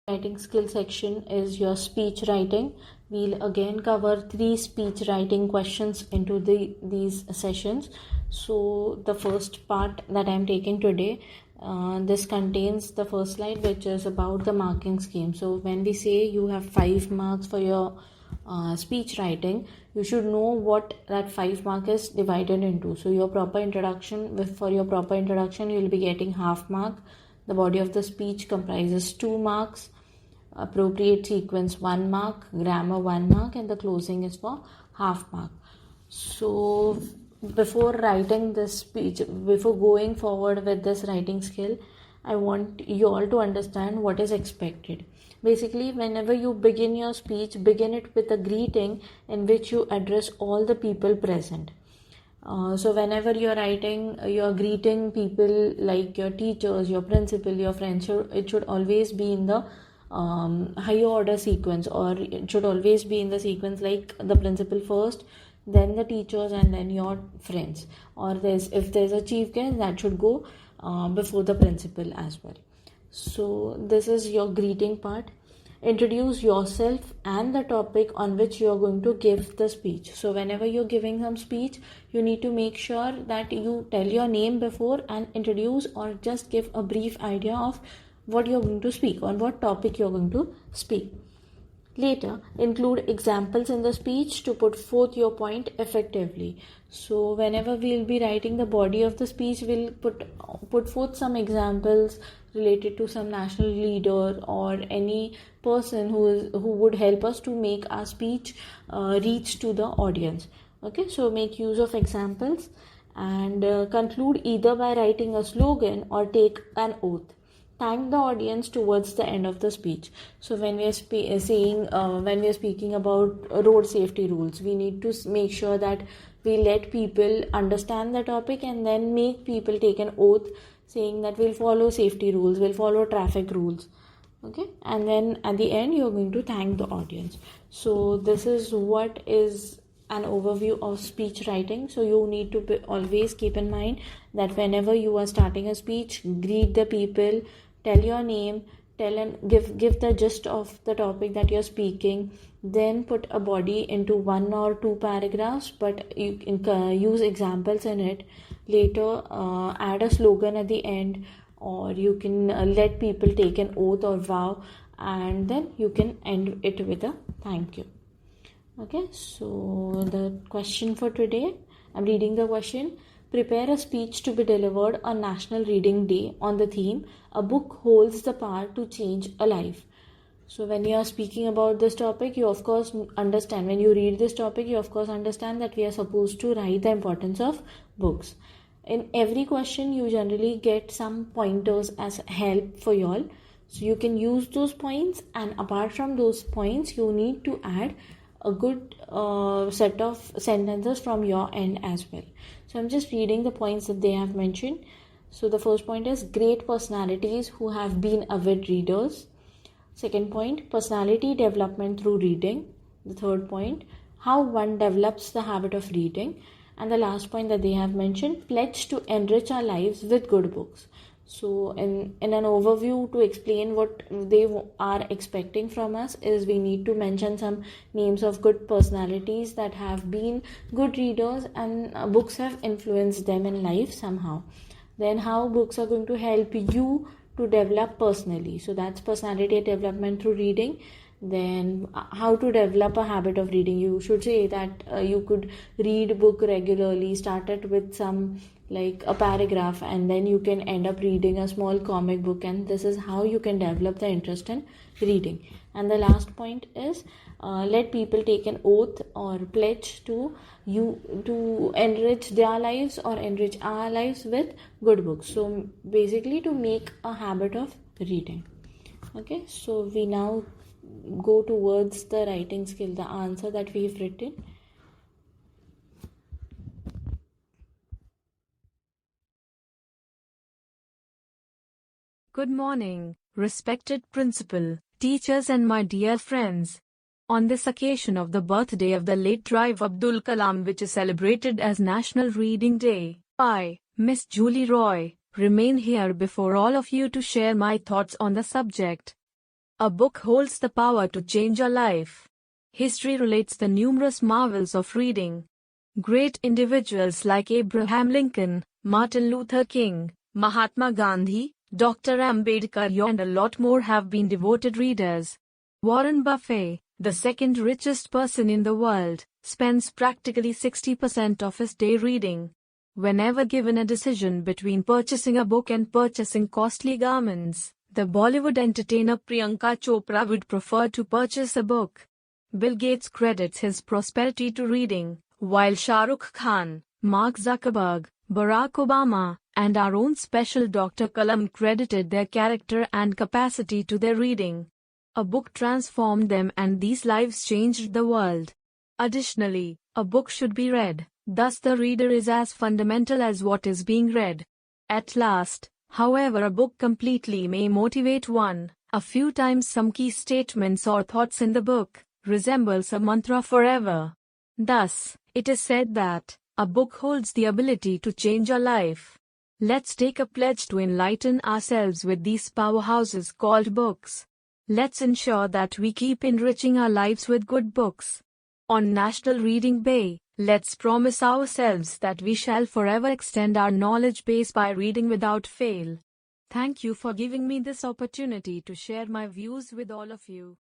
Writing skill section is your speech writing. We'll again cover 3 speech writing questions into these sessions. So the first part that I'm taking today, this contains the first slide, which is about the marking scheme. So when we say you have 5 marks for your speech writing, you should know what that 5 mark is divided into. So your proper introduction, for your proper introduction, you'll be getting half mark. The body of the speech comprises 2 marks. Appropriate sequence 1 mark, grammar 1 mark, and the closing is for half mark. So before writing this speech, before going forward with this writing skill, I want you all to understand what is expected. Basically, whenever you begin your speech, begin it with a greeting in which you address all the people present. So whenever you're writing, you're greeting people like your teachers, your principal, your friends, it should always be in the higher order sequence, or it should always be in the sequence like the principal first, then the teachers, and then your friends. Or if there's a chief guest, that should go before the principal as well. So this is your greeting part. Introduce yourself and the topic on which you are going to give the speech. So whenever you're giving some speech, you need to make sure that you tell your name before and introduce, or just give a brief idea of what you're going to speak, on what topic you're going to speak. Later, include examples in the speech to put forth your point effectively. So whenever we'll be writing the body of the speech, we'll put forth some examples related to some national leader or any person who would help us to make our speech reach to the audience. Okay, so make use of examples, and conclude either by writing a slogan or take an oath. Thank the audience towards the end of the speech. So when we are when we are speaking about road safety rules, we need to make sure that we let people understand the topic and then make people take an oath saying that we'll follow safety rules, we'll follow traffic rules. Okay, and then at the end you're going to thank the audience. So this is what is an overview of speech writing. So you need to always keep in mind that whenever you are starting a speech, greet the people, tell your name, tell and give the gist of the topic that you're speaking, then put a body into 1 or 2 paragraphs, but you can use examples in it. Later add a slogan at the end, or you can let people take an oath or vow, and then you can end it with a thank you. Okay, so the question for today, I'm reading the question. Prepare a speech to be delivered on National Reading Day on the theme, "A book holds the power to change a life." So when you are speaking about this topic, you of course understand, when you read this topic, you of course understand that we are supposed to write the importance of books. In every question, you generally get some pointers as help for you all. So you can use those points, and apart from those points, you need to add a good set of sentences from your end as well. So I'm just reading the points that they have mentioned. So the first point is great personalities who have been avid readers. Second point, personality development through reading. The third point, how one develops the habit of reading. And the last point that they have mentioned, pledge to enrich our lives with good books. So in an overview, to explain what they are expecting from us, is we need to mention some names of good personalities that have been good readers, and books have influenced them in life somehow. Then how books are going to help you to develop personally. So that's personality development through reading. Then how to develop a habit of reading. You should say that you could read book regularly, start it with some like a paragraph, and then you can end up reading a small comic book, and this is how you can develop the interest in reading. And the last point is let people take an oath or pledge to enrich their lives or enrich our lives with good books. So basically to make a habit of reading. Okay, so we now go towards the writing skill, the answer that we've written. Good morning, respected principal, teachers and my dear friends. On this occasion of the birthday of the late Raif Abdul Kalam, which is celebrated as National Reading Day, I, Miss Julie Roy, remain here before all of you to share my thoughts on the subject. A book holds the power to change your life. History relates the numerous marvels of reading. Great individuals like Abraham Lincoln, Martin Luther King, Mahatma Gandhi, Dr. Ambedkar and a lot more have been devoted readers. Warren Buffett, the second richest person in the world, spends practically 60% of his day reading. Whenever given a decision between purchasing a book and purchasing costly garments, the Bollywood entertainer Priyanka Chopra would prefer to purchase a book. Bill Gates credits his prosperity to reading, while Shah Rukh Khan, Mark Zuckerberg, Barack Obama, and our own special Dr. Kalam credited their character and capacity to their reading. A book transformed them and these lives changed the world. Additionally, a book should be read, thus the reader is as fundamental as what is being read. At last, however, a book completely may motivate one. A few times some key statements or thoughts in the book resembles a mantra forever. Thus, it is said that a book holds the ability to change your life. Let's take a pledge to enlighten ourselves with these powerhouses called books. Let's ensure that we keep enriching our lives with good books. On National Reading Day, let's promise ourselves that we shall forever extend our knowledge base by reading without fail. Thank you for giving me this opportunity to share my views with all of you.